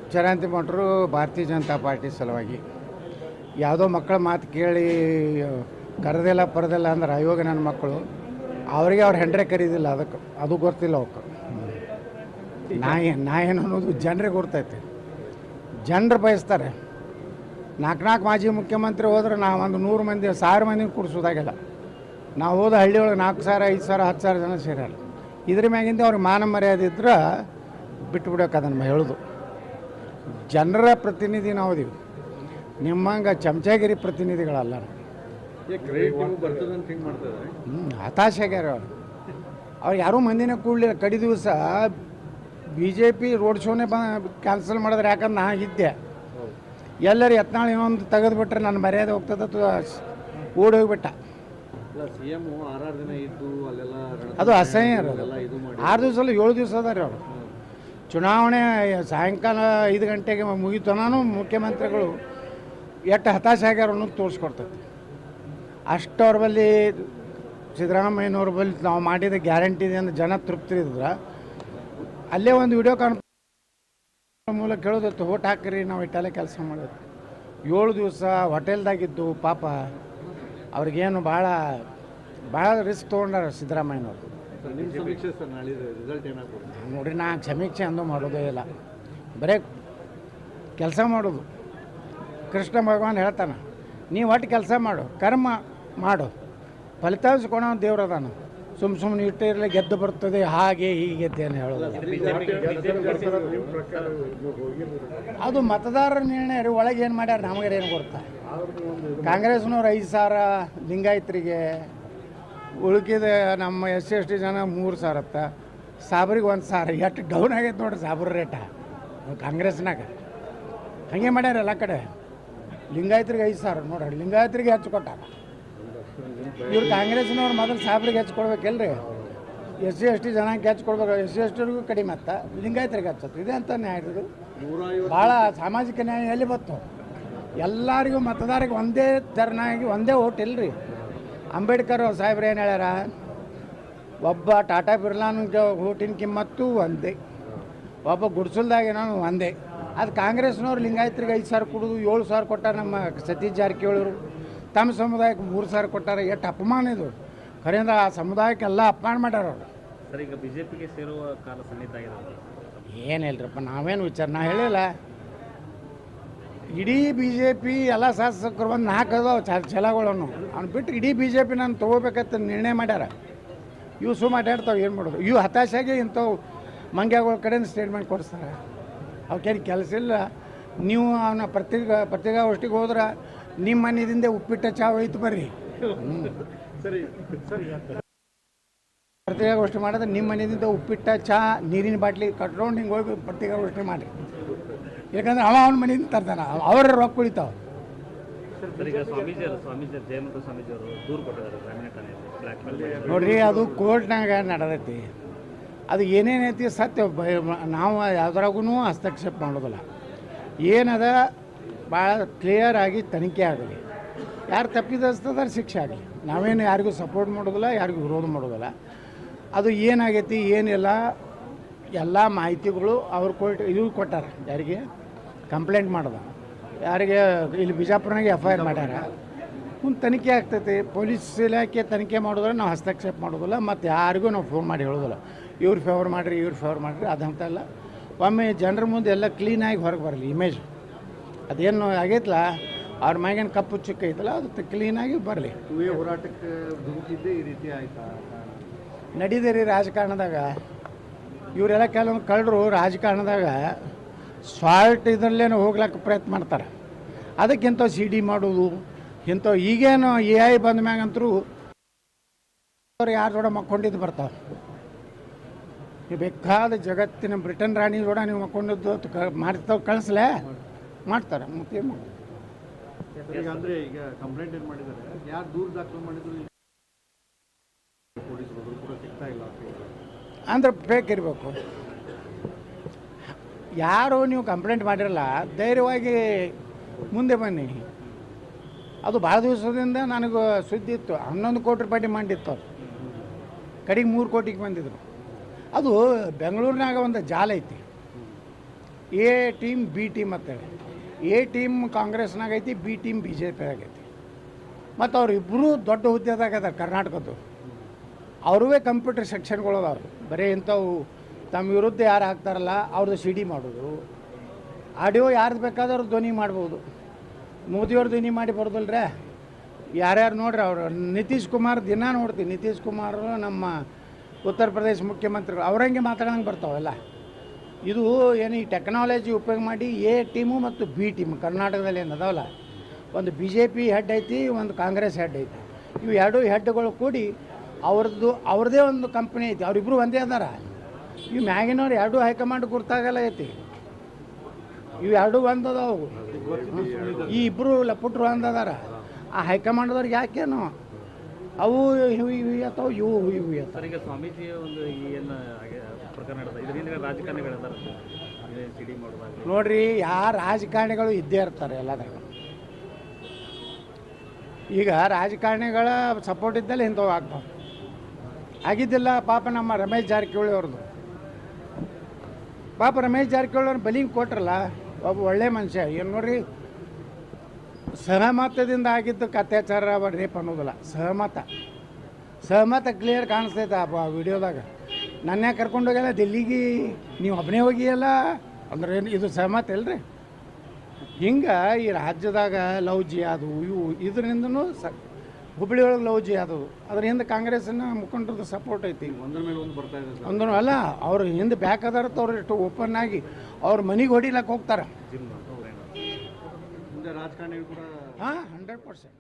ವಿಚಾರಾಂತಿ ಮಾಡ್ರು ಭಾರತೀಯ ಜನತಾ ಪಾರ್ಟಿ ಸಲುವಾಗಿ. ಯಾವುದೋ ಮಕ್ಕಳ ಮಾತು ಕೇಳಿ ಕರೆದಿಲ್ಲ ಪರದಿಲ್ಲ ಅಂದ್ರೆ ಇವಾಗ ನನ್ನ ಮಕ್ಕಳು ಅವರಿಗೆ ಅವ್ರು ಹೆಂಡ್ರೆ ಕರೀದಿಲ್ಲ, ಅದಕ್ಕೆ ಅದು ಗೊತ್ತಿಲ್ಲ ಅವಕ್ಕೆ. ನಾ ಏನು ಅನ್ನೋದು ಜನರಿಗೆ ಗೊತ್ತೈತೆ. ಜನರು ಬಯಸ್ತಾರೆ. ನಾಲ್ಕು ಮಾಜಿ ಮುಖ್ಯಮಂತ್ರಿ ಹೋದ್ರೆ ನಾವು ಒಂದು 100 ಮಂದಿ 1000 ಮಂದಿನ ಕೂಡಿಸೋದಾಗಿಲ್ಲ. ನಾವು ಹೋದ ಹಳ್ಳಿ ಒಳಗೆ 4,000 5,000 10,000 ಜನ ಸೇರಲ್ಲ. ಇದ್ರ ಮ್ಯಾಗಿಂದ ಅವ್ರಿಗೆ ಮಾನ ಮರ್ಯಾದೆ ಇದ್ರೆ ಬಿಟ್ಟುಬಿಡೋಕೆ ಅದನ್ನು ಹೇಳೋದು. ಜನರ ಪ್ರತಿನಿಧಿ ನಾವು ಇದೀವಿ, ನಿಮ್ಮಂಗೆ ಚಮಚಾಗಿರಿ ಪ್ರತಿನಿಧಿಗಳಲ್ಲ. ಹತಾಶೆ ಆಗ್ಯಾರ ಅವ್ರು ಯಾರೂ ಮಂದಿನ ಕೂಡಲಿಲ್ಲ. ಕಡಿ ದಿವಸ BJP ರೋಡ್ ಶೋನೇ ಕ್ಯಾನ್ಸಲ್ ಮಾಡಿದ್ರೆ, ಯಾಕಂದ್ರೆ ನಾ ಇದ್ದೆ. ಎಲ್ಲರೂ ಯತ್ನಾಳು ಇನ್ನೊಂದು ತೆಗೆದುಬಿಟ್ರೆ ನನ್ನ ಮರ್ಯಾದೆ ಹೋಗ್ತದೆ ಓಡಿ ಹೋಗಿಬಿಟ್ಟ. ಅದು ಅಸಹ್ಯ ಇರೋದು. 6 ದಿವಸ ಅಲ್ಲ 7 ದಿವಸ ಅದ ರೀ ಅವರು. ಚುನಾವಣೆ ಸಾಯಂಕಾಲ 5 ಗಂಟೆಗೆ ಮುಗಿತನೂ ಮುಖ್ಯಮಂತ್ರಿಗಳು ಎಷ್ಟು ಹತಾಶೆ ಆಗ್ಯಾರ ಅನ್ನೋದು ತೋರಿಸ್ಕೊಡ್ತೈತಿ. ಅಷ್ಟು ಅವ್ರ ಬಳಿ ಸಿದ್ದರಾಮಯ್ಯನವ್ರ ಬಳಿ ನಾವು ಮಾಡಿದ ಗ್ಯಾರಂಟಿ ಇದೆ ಅಂತ ಜನ ತೃಪ್ತಿ ಇದ್ರೆ ಅಲ್ಲೇ ಒಂದು ವಿಡಿಯೋ ಕಾನ್ಫರೆನ್ಸ್ ಮೂಲಕ ಕೇಳೋದಿತ್ತು, ಓಟ್ ಹಾಕಿರಿ ನಾವು ಇಟ್ಟಲ್ಲೇ ಕೆಲಸ ಮಾಡೋದು. 7 ದಿವಸ ಹೋಟೆಲ್ದಾಗಿದ್ದು ಪಾಪ ಅವ್ರಿಗೇನು ಭಾಳ ರಿಸ್ಕ್ ತೊಗೊಂಡಾರ ಸಿದ್ದರಾಮಯ್ಯನವ್ರು. ನೋಡ್ರಿ, ನಾ ಸಮೀಕ್ಷೆ ಅಂದು ಮಾಡೋದೇ ಇಲ್ಲ, ಬರೀ ಕೆಲಸ ಮಾಡೋದು. ಕೃಷ್ಣ ಭಗವಾನ್ ಹೇಳ್ತಾನೆ, ನೀವು ಒಟ್ಟು ಕೆಲಸ ಮಾಡು, ಕರ್ಮ ಮಾಡು, ಫಲಿತಾಂಶ ಕೊಡೋ ದೇವ್ರದಾನ. ಸುಮ್ಮನೆ ಇಟ್ಟಿರಲಿ ಗೆದ್ದು ಬರ್ತದೆ ಹಾಗೆ ಹೀಗೆ ಅಂತ ಹೇಳೋದು. ಅದು ಮತದಾರರ ನಿರ್ಣಯ ರೀ. ಒಳಗೆ ಏನು ಮಾಡ್ಯಾರ ನಮಗೆ ಏನು ಗೊತ್ತಾ? ಕಾಂಗ್ರೆಸ್ನವ್ರು 5,000 ಲಿಂಗಾಯತರಿಗೆ, ಉಳ್ಕಿದ ನಮ್ಮ SC/ST ಜನ 3,000 ಸಾಬ್ರಿಗೆ 1,000. ಎಷ್ಟು ಡೌನ್ ಆಗೈತೆ ನೋಡ್ರಿ ಸಾಬ್ರ ರೇಟ ಕಾಂಗ್ರೆಸ್ನಾಗ. ಹಾಗೆ ಮಾಡ್ಯಾರ ಎಲ್ಲ ಕಡೆ. ಲಿಂಗಾಯತರಿಗೆ 5,000 ನೋಡ್ರಿ, ಲಿಂಗಾಯತರಿಗೆ ಹೆಚ್ಚು ಕೊಟ್ಟಾರ. ಇವ್ರು ಕಾಂಗ್ರೆಸ್ನವ್ರು ಮೊದಲು ಸಾಬ್ರಿಗೆ ಹೆಚ್ಚು ಕೊಡ್ಬೇಕಲ್ರಿ. SC/ST ಜನಾಂಗ ಹೆಚ್ಚು ಕೊಡ್ಬೇಕು. SC/STರಿಗೂ ಕಡಿಮೆ ಮತ್ತ ಲಿಂಗಾಯತರಿಗೆ ಹಚ್ಚತ್ತು. ಇದೆ ಅಂತ ನ್ಯಾಯ ಇದು. ಭಾಳ ಸಾಮಾಜಿಕ ನ್ಯಾಯ ಎಲ್ಲಿ ಬತ್ತು? ಎಲ್ಲರಿಗೂ ಮತದಾರಿಗೆ ಒಂದೇ ತೆರನಾಗಿ ಒಂದೇ ಓಟ್ ಇಲ್ಲರಿ. ಅಂಬೇಡ್ಕರ್ ಸಾಹೇಬ್ರು ಏನು ಹೇಳ್ಯಾರ? ಒಬ್ಬ ಟಾಟಾ ಬಿರ್ಲಾನಿಗೆ ಓಟಿನ ಕಿಮ್ಮತ್ತು ಒಂದೇ, ಒಬ್ಬ ಗುಡ್ಸಲ್ದಾಗೇನೋ ಒಂದೇ. ಅದು ಕಾಂಗ್ರೆಸ್ನವ್ರು ಲಿಂಗಾಯತರಿಗೆ 5,000 ಕೊಡೋದು, 7,000 ಕೊಟ್ಟಾರ. ನಮ್ಮ ಸತೀಶ್ ಜಾರಕಿಹೊಳಿ ತಮ್ಮ ಸಮುದಾಯಕ್ಕೆ 3,000 ಕೊಟ್ಟಾರ. ಎಷ್ಟು ಅಪಮಾನ ಇದು! ಖರೇಂದ್ರ ಆ ಸಮುದಾಯಕ್ಕೆಲ್ಲ ಅಪಮಾನ ಮಾಡ್ಯಾರ ಅವರು. ಸರ್, ಈಗ BJPಗೆ ಸೇರುವ ಕಾಲ ಸನ್ನಿಹಿತ ಆಗಿದೆ. ಏನಿಲ್ಲರಪ್ಪ, ನಾವೇನು ವಿಚಾರ ನಾ ಹೇಳಿಲ್ಲ. ಇಡೀ BJP ಎಲ್ಲ ಶಾಸಕರು ಒಂದು 4 ಅದಾವ ಛಲಗಳನ್ನು ಅವ್ನು ಬಿಟ್ಟು ಇಡೀ BJP ನಾನು ತೊಗೋಬೇಕಂತ ನಿರ್ಣಯ ಮಾಡ್ಯಾರ. ಇವು ಮಾತಾಡ್ತಾವೆ, ಏನು ಮಾಡೋದು? ಇವು ಹತಾಶೆಗೆ ಇಂಥವು ಮಂಗ್ಯಗಳ ಕಡೆಯಿಂದ ಸ್ಟೇಟ್ಮೆಂಟ್ ಕೊಡಿಸ್ತಾರೆ. ಅವಕ್ಕೇನು ಕೆಲಸ ಇಲ್ಲ. ನೀವು ಅವನ ಪತ್ರಿಕಾಗೋಷ್ಠಿಗೆ ಹೋದ್ರೆ ನಿಮ್ಮ ಮನೆಯಿಂದ ಉಪ್ಪಿಟ್ಟ ಚಾ ಒಯ್ತು ಬರ್ರಿ. ಪತ್ರಿಕಾಗೋಷ್ಠಿ ಮಾಡಿದ್ರೆ ನಿಮ್ಮ ಮನೆಯಿಂದ ಉಪ್ಪಿಟ್ಟ ಚಾ ನೀರಿನ ಬಾಟ್ಲಿ ಕಟ್ಕೊಂಡು ಹಿಂಗೆ ಹೋಗಿ ಪತ್ರಿಕಾಗೋಷ್ಠಿ ಮಾಡಿರಿ. ಯಾಕಂದ್ರೆ ಅವನ ಮನೆಯಿಂದ ತರ್ತಾನೆ, ಅವರ ರೊಕ್ಕ ಉಳಿತಾವ. ನೋಡ್ರಿ, ಅದು ಕೋರ್ಟ್ನಾಗ ನಡೆದೈತಿ. ಅದು ಏನೇನೈತಿ ಸತ್ಯ. ನಾವು ಯಾವ್ದ್ರಾಗೂ ಹಸ್ತಕ್ಷೇಪ ಮಾಡೋದಿಲ್ಲ. ಏನದ ಭಾಳ ಕ್ಲಿಯರ್ ಆಗಿ ತನಿಖೆ ಆಗಲಿ. ಯಾರು ತಪ್ಪಿದಸ್ತದ ಶಿಕ್ಷೆ ಆಗಲಿ. ನಾವೇನು ಯಾರಿಗೂ ಸಪೋರ್ಟ್ ಮಾಡೋದಿಲ್ಲ, ಯಾರಿಗೂ ವಿರೋಧ ಮಾಡೋದಿಲ್ಲ. ಅದು ಏನಾಗೈತಿ ಏನಿಲ್ಲ ಎಲ್ಲ ಮಾಹಿತಿಗಳು ಅವ್ರು ಇವ್ರು ಕೊಟ್ಟಾರ. ಯಾರಿಗೆ ಕಂಪ್ಲೇಂಟ್ ಮಾಡೋದ, ಯಾರಿಗೆ ಇಲ್ಲಿ ಬಿಜಾಪುರನಾಗೆ FIR ಮಾಡ್ಯಾರ. ಮುಂದೆ ತನಿಖೆ ಆಗ್ತೈತಿ. ಪೊಲೀಸ್ ಇಲಾಖೆ ತನಿಖೆ ಮಾಡಿದ್ರೆ ನಾವು ಹಸ್ತಕ್ಷೇಪ ಮಾಡೋದಿಲ್ಲ. ಮತ್ತು ಯಾರಿಗೂ ನಾವು ಫೋನ್ ಮಾಡಿ ಹೇಳೋದಿಲ್ಲ, ಇವ್ರು ಫೇವರ್ ಮಾಡಿರಿ ಇವ್ರು ಫೇವರ್ ಮಾಡಿರಿ. ಅದಂತ ಇಲ್ಲ. ಒಮ್ಮೆ ಜನರ ಮುಂದೆ ಎಲ್ಲ ಕ್ಲೀನಾಗಿ ಹೊರಗೆ ಬರಲಿ ಇಮೇಜ್. ಅದೇನು ಆಗೈತಲ್ಲ, ಅವ್ರ ಮ್ಯಾಗೇನು ಕಪ್ಪು ಚುಕ್ಕ ಐತಲ್ಲ, ಅದು ಕ್ಲೀನಾಗಿ ಬರಲಿ. ಹೋರಾಟಕ್ಕೆ ಧುಮುಕಿದ್ದೆ ಈ ರೀತಿ ಆಯ್ತಾ? ನಡೀದೆ ರೀ ರಾಜಕಾರಣದಾಗ. ಇವರೆಲ್ಲ ಕೆಲವೊಂದು ಕಳ್ಳರು ರಾಜಕಾರಣದಾಗ ಸಾಲ್ಟ್ ಇದರಲ್ಲೇನೋ ಹೋಗ್ಲಿಕ್ಕೆ ಪ್ರಯತ್ನ ಮಾಡ್ತಾರೆ. ಅದಕ್ಕಿಂತ CD ಮಾಡೋದು ಇಂಥವು. ಈಗೇನು AI ಬಂದ ಮ್ಯಾಗಂತರೂ ಅವ್ರು ಯಾರು ಜೋಡ ಮಕ್ಕೊಂಡಿದ್ದು ಬರ್ತಾವೆ. ನೀವು ಬೇಕಾದ ಜಗತ್ತಿನ ಬ್ರಿಟನ್ ರಾಣಿ ಜೋಡ ನೀವು ಮಕ್ಕೊಂಡಿದ್ದು ಮಾಡ್ತಾವೆ, ಕಳಿಸ್ಲೇ ಮಾಡ್ತಾರೆ. ಮತ್ತೆ ಮಾಡೋದು ಈಗ ಅಂದರೆ ಈಗ ಕಂಪ್ಲೇಂಟ್ ಏನು ಮಾಡಿದ್ದಾರೆ, ಯಾರು ದೂರು ದಾಖಲು ಮಾಡಿದ್ರು ಪೊಲೀಸರು ಕೂಡ ಸಿಗ್ತಾ ಇಲ್ಲ ಅಂದ್ರೆ ಫೇಕ್ ಇರಬೇಕು. ಯಾರು ನೀವು ಕಂಪ್ಲೇಂಟ್ ಮಾಡಿರಲ್ಲ, ಧೈರ್ಯವಾಗಿ ಮುಂದೆ ಬನ್ನಿ. ಅದು ಭಾಳ ದಿವಸದಿಂದ ನನಗೆ ಸುದ್ದಿ ಇತ್ತು. 11 ಕೋಟಿ ರೂಪಾಯಿ ಡಿಮಾಂಡ್ ಇತ್ತು. ಅದು ಕಡೆಗೆ 3 ಕೋಟಿಗೆ ಬಂದಿದ್ರು. ಅದು ಬೆಂಗಳೂರಿನಾಗ ಒಂದು ಜಾಲ ಐತಿ. ಎ ಟೀಮ್ ಬಿ ಟೀಮ್ ಅಂತೇಳಿ. ಎ ಟೀಮ್ ಕಾಂಗ್ರೆಸ್ನಾಗ ಐತಿ, ಬಿ ಟೀಮ್ ಬಿ ಜೆ ಪಿಯಾಗ ಐತಿ. ಮತ್ತು ಅವರಿಬ್ಬರೂ ದೊಡ್ಡ ಹುದ್ದೆದಾಗ ಅದಾರ ಕರ್ನಾಟಕದ್ದು. ಅವ್ರವೇ ಕಂಪ್ಯೂಟರ್ ಸೆಕ್ಷನ್ಗಳು ಅದಾವ್ರು. ಬರೀ ಇಂಥವು ತಮ್ಮ ವಿರುದ್ಧ ಯಾರು ಹಾಕ್ತಾರಲ್ಲ ಅವ್ರದ್ದು ಸಿ ಡಿ ಮಾಡೋದು, ಆಡಿಯೋ ಯಾರ್ದು ಬೇಕಾದ್ರೂ ಧ್ವನಿ ಮಾಡ್ಬೋದು. ಮೋದಿಯವ್ರು ಧ್ವನಿ ಮಾಡಿ ಬರೋದಿಲ್ರೇ. ಯಾರ್ಯಾರು ನೋಡ್ರಿ ಅವರು ನಿತೀಶ್ ಕುಮಾರ್ ದಿನ ನೋಡ್ತೀವಿ. ನಿತೀಶ್ ಕುಮಾರ್ ನಮ್ಮ ಉತ್ತರ ಪ್ರದೇಶ ಮುಖ್ಯಮಂತ್ರಿಗಳು ಅವ್ರಂಗೆ ಮಾತಾಡೋಂಗೆ ಬರ್ತಾವೆಲ್ಲ. ಇದು ಏನು ಈ ಟೆಕ್ನಾಲಜಿ ಉಪಯೋಗ ಮಾಡಿ ಎ ಟೀಮು ಮತ್ತು ಬಿ ಟೀಮ್ ಕರ್ನಾಟಕದಲ್ಲಿ ಏನು ಅದಾವಲ್ಲ, ಒಂದು ಬಿ ಜೆ ಪಿ ಹೆಡ್ ಐತಿ, ಒಂದು ಕಾಂಗ್ರೆಸ್ ಹೆಡ್ ಐತಿ. ಇವು ಎರಡೂ ಹೆಡ್ಗಳು ಕೂಡಿ ಅವ್ರದ್ದೇ ಒಂದು ಕಂಪ್ನಿ ಐತಿ. ಅವರಿಬ್ಬರು ಒಂದೇ ಅದಾರ. ಇವು ಮ್ಯಾಗಿನವ್ರು ಎರಡೂ ಹೈಕಮಾಂಡ್ ಗುರ್ತಾಗಲ್ಲ ಐತಿ. ಇವು ಎರಡೂ ಒಂದು ಅದಾವು. ಈ ಇಬ್ಬರು ಲಪುಟ್ರು ಒಂದದಾರ. ಆ ಹೈಕಮಾಂಡ್ದವ್ರಿಗೆ ಯಾಕೇನು ಅವು ಇವು ಅಥವಾ ಇವು ಸರ್, ಈಗ ಸ್ವಾಮೀಜಿ ಒಂದು ಏನು ಪ್ರಕರಣ ನಡೆದ ಇದ್ರ ಹಿಂದೆ ರಾಜಕಾರಣಿಗಳಿದ್ದಾರೆ ಸಿ ಡಿ ಮಾಡೋದಾಗ ನೋಡ್ರಿ, ಯಾರು ರಾಜಕಾರಣಿಗಳು ಇದ್ದೇ ಇರ್ತಾರೆ ಎಲ್ಲದಾಗ. ಈಗ ರಾಜಕಾರಣಿಗಳ ಸಪೋರ್ಟ್ ಇದ್ದಲ್ಲಿ ಇಂಥವು ಆಗ್ಬಾರ್ದು. ಆಗಿದ್ದಿಲ್ಲ ಪಾಪ ನಮ್ಮ ರಮೇಶ್ ಜಾರಕಿಹೊಳಿ ಅವ್ರದ್ದು. ಪಾಪ ರಮೇಶ್ ಜಾರಕಿಹೊಳಿ ಅವ್ರನ್ನ ಬಲಿಂಗ್ ಕೊಟ್ರಲ್ಲ, ಒಬ್ಬ ಒಳ್ಳೆ ಮನುಷ್ಯ. ಏನು ನೋಡ್ರಿ, ಸಹಮತದಿಂದ ಆಗಿದ್ದಕ್ಕೆ ಅತ್ಯಾಚಾರ ರೇಪ್ ಅನ್ನೋದಿಲ್ಲ, ಸಹಮತ ಕ್ಲಿಯರ್ ಕಾಣಿಸ್ತೈತೆ ಆ ವಿಡಿಯೋದಾಗ. ನನ್ನೇ ಕರ್ಕೊಂಡೋಗ್ಯಲ್ಲ ದಿಲ್ಲಿಗೆ, ನೀವು ಒಬ್ಬನೇ ಹೋಗಿಯಲ್ಲ ಅಂದ್ರೆ ಇದು ಸಹಮತ ಇಲ್ರಿ. ಹಿಂಗೆ ಈ ರಾಜ್ಯದಾಗ ಲವ್ ಜಿಯಾದು ಇವು ಇದರಿಂದನೂ ಹುಬ್ಬಳ್ಳಿ ಒಳಗೆ ಲವ್ ಜಿಯಾದವು. ಅದ್ರ ಹಿಂದೆ ಕಾಂಗ್ರೆಸ್ಸಿನ ಮುಖಂಡರದ್ದು ಸಪೋರ್ಟ್ ಐತಿ. ಒಂದ್ರ ಮೇಲೆ ಒಂದು ಬರ್ತಾ ಇದೆ ಸರ್. ಒಂದೂ ಅಲ್ಲ, ಅವ್ರು ಹಿಂದೆ ಬ್ಯಾಕ್ ಅದಾರತ್ತ ಅವ್ರು ಎಷ್ಟು ಓಪನ್ ಆಗಿ ಅವ್ರ ಮನೆಗೆ ಹೊಡಿಲಕ್ಕೆ ಹೋಗ್ತಾರೆ. ಮುಂದೆ ರಾಜಕಾರಣಿಗಳು ಕೂಡ ಹಾಂ, 100%.